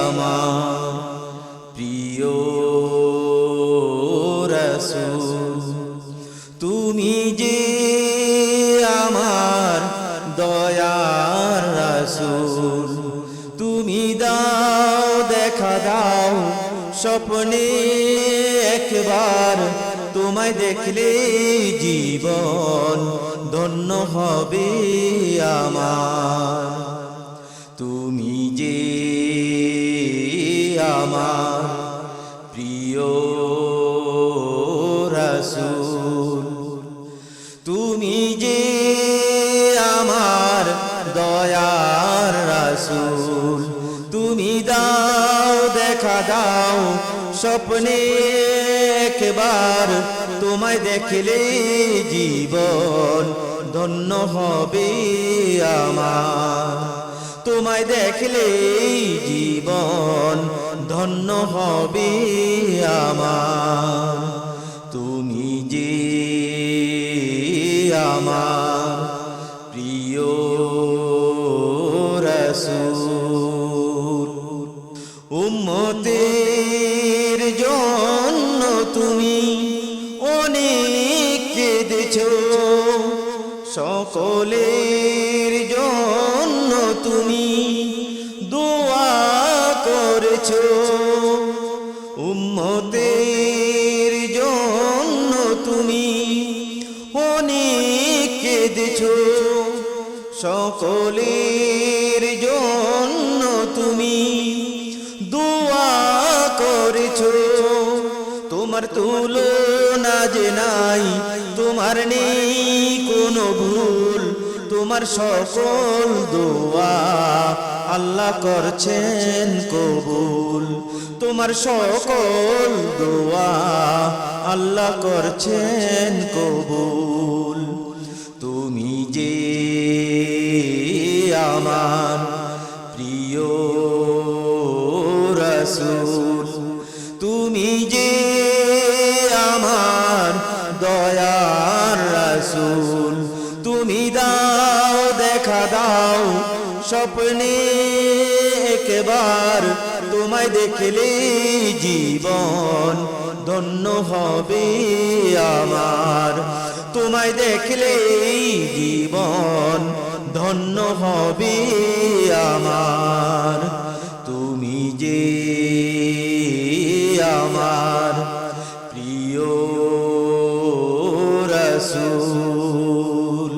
আমার প্রিয় রাসূল, তুমি যে আমার দয়ার রাসূল। তুমি দাও দেখা দাও স্বপ্নে একবার, তোমায় দেখলে জীবন ধন্য হবে আমার। তুমি যে আমার প্রিয় রাসূল, তুমি যে আমার দয়ার রাসূল। তুমি দাও দেখা দাও স্বপ্নে একবার, তোমায় দেখলে জীবন ধন্য হবে আমার। তোমায় দেখলে জীবন ধন্য হবে আমার। তুমি যে আমার প্রিয় রাসূল। উম্মতের জন্য তুমি অনেক কেঁদেছো, সকলের জন্য তুমি দোয়া করেছো। উম্মতের জন্য তুমি অনেক কেঁদেছো, সকলের জন্য তুমি দোয়া করেছো। তোমার তুলনা যে নাই, তোমার নেই কোনো ভুল, তোমার সকল দোয়া আল্লাহ করছেন কবুল। তোমার সকল দোয়া আল্লাহ করছেন কবুল। তুমি যে আমার প্রিয় রাসূল, তুমি যে আমার দয়ার রাসূল। তুমি দাও দেখা দাও স্বপ্নে একবার, তোমায় দেখলে জীবন ধন্য হবে আমার। তোমায় দেখলে জীবন ধন্য হবে আমার। তুমি যে আমার প্রিয় রাসূল।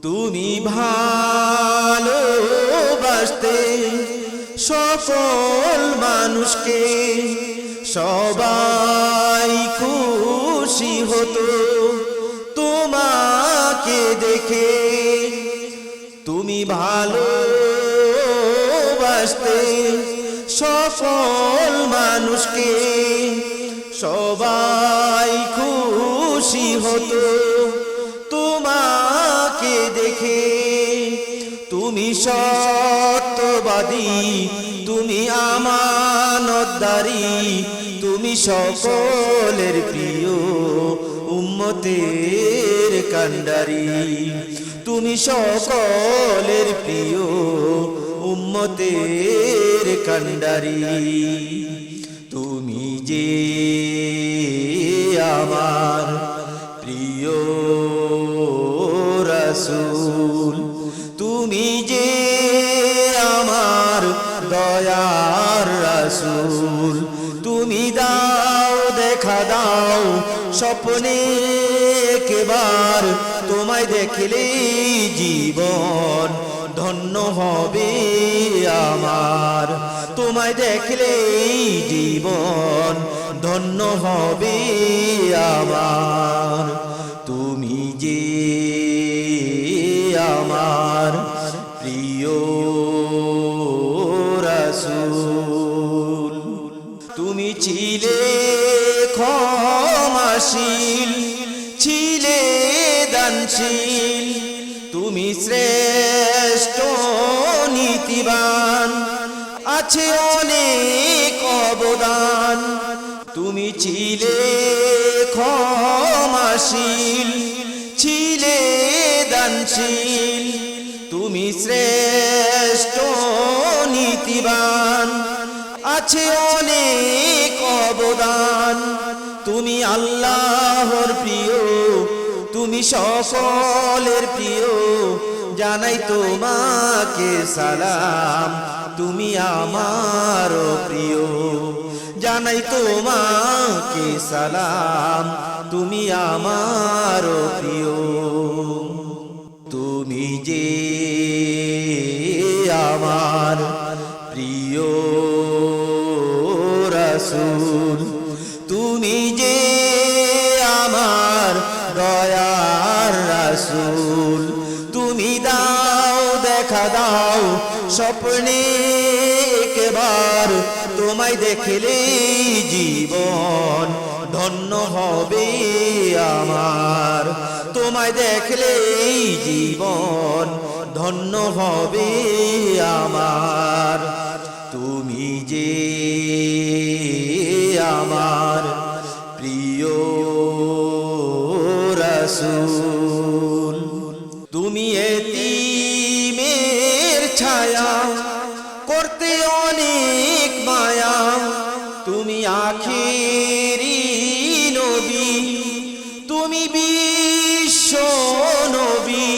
তুমি ভালোবাসতে সকল মানুষকে, সবাই খুশি হতো তোমাকে দেখে। তুমি ভালোবাসতে সকল মানুষকে, সবাই খুশি হতো তোমাকে দেখে। তুমি সত্যবাদী, তুমি আমানতদারী, তুমি সকলের প্রিয় উম্মতের কান্ডারি। তুমি সকলের প্রিয় উম্মতের কান্ডারি। তুমি যে আমার প্রিয় রাসূল, তুমি যে আমার দয়ার রাসূল। তুমি দাও দেখা দাও স্বপ্নে একবার, তোমায় দেখলে জীবন ধন্য হবে আমার। তোমায় দেখলে জীবন ধন্য হবে আমার। তুমি যে আমার প্রিয় রাসূল। তুমি ছিলে ক্ষমাশীল, ছিলে দানশীল, তুমি শ্রেষ্ঠ নীতিবান, আছে অনেক অবদান। তুমি ছিলে ক্ষমাশীল, ছিলে দানশীল, তুমি শ্রেষ্ঠ নীতি নীতিবান, আছে অনেক অবদান। তুমি আল্লাহর প্রিয়, তুমি সকলের প্রিয়, জানাই তোমাকে সালাম। তুমি আমার প্রিয়, জানাই তোমাকে সালাম। তুমি আমার প্রিয়। তুমি যে আমার প্রিয় রাসূল, তুমি যে আমার দয়ার রাসূল। তুমি দাও দেখা দাও স্বপ্নে একবার, তোমায় দেখলে জীবন ধন্য হবে আমার। তোমায় দেখলে জীবন ধন্য হবে আমার। তুমি যে আমার প্রিয় রাসূল। তুমি এতিমের ছায়া, করতে অনেক মায়া। তুমি আখেরি নবী, তুমি বিশ্ব নবী।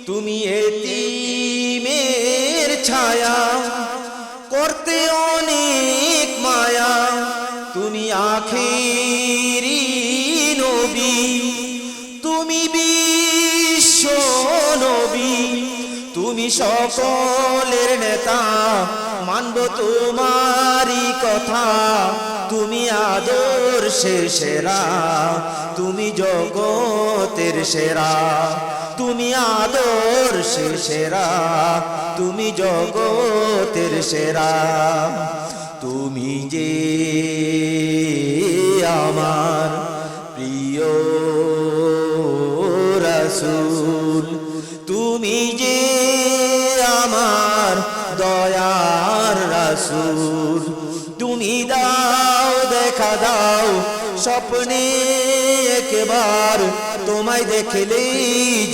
তুমি এতিমের ছায়া, করতে অনেক মায়া। তুমি আখেরি নবী, তুমি বিশ্ব নবী। তুমি সকলের নেতা, মানব তোমারই কথা। তুমি আদর্শের সেরা, তুমি জগতের সেরা। তুমি আদর্শের সেরা, তুমি জগতের সেরা। তুমি যে আমার প্রিয় রাসূল, তুমি যে আমার দয়ার রাসূল। তুমি দাও দেখা দাও স্বপ্নে একবার, তোমায় দেখলে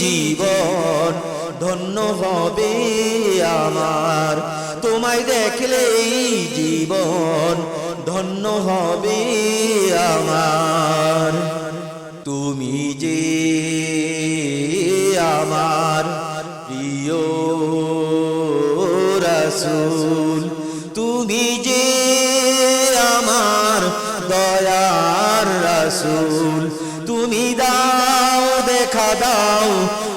জীবন ধন্য হবে আমার। তোমায় দেখলে জীবন ধন্য হবে আমার। তুমি যে আমার প্রিয় রাসূল, তুমি যে আমার দয়ার রাসূল। তুমি দাও দেখা দাও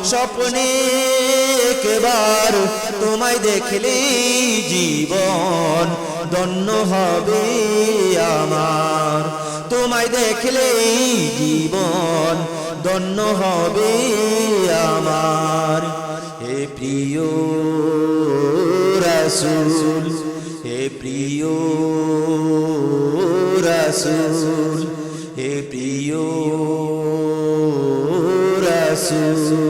স্বপ্নে একবার, তোমায় দেখলে জীবন ধন্য হবে আমার। তোমায় দেখলে জীবন ধন্য হবে আমার। হে প্রিয় রাসূল, হে প্রিয় রাসূল, হে প্রিয় রাসূল।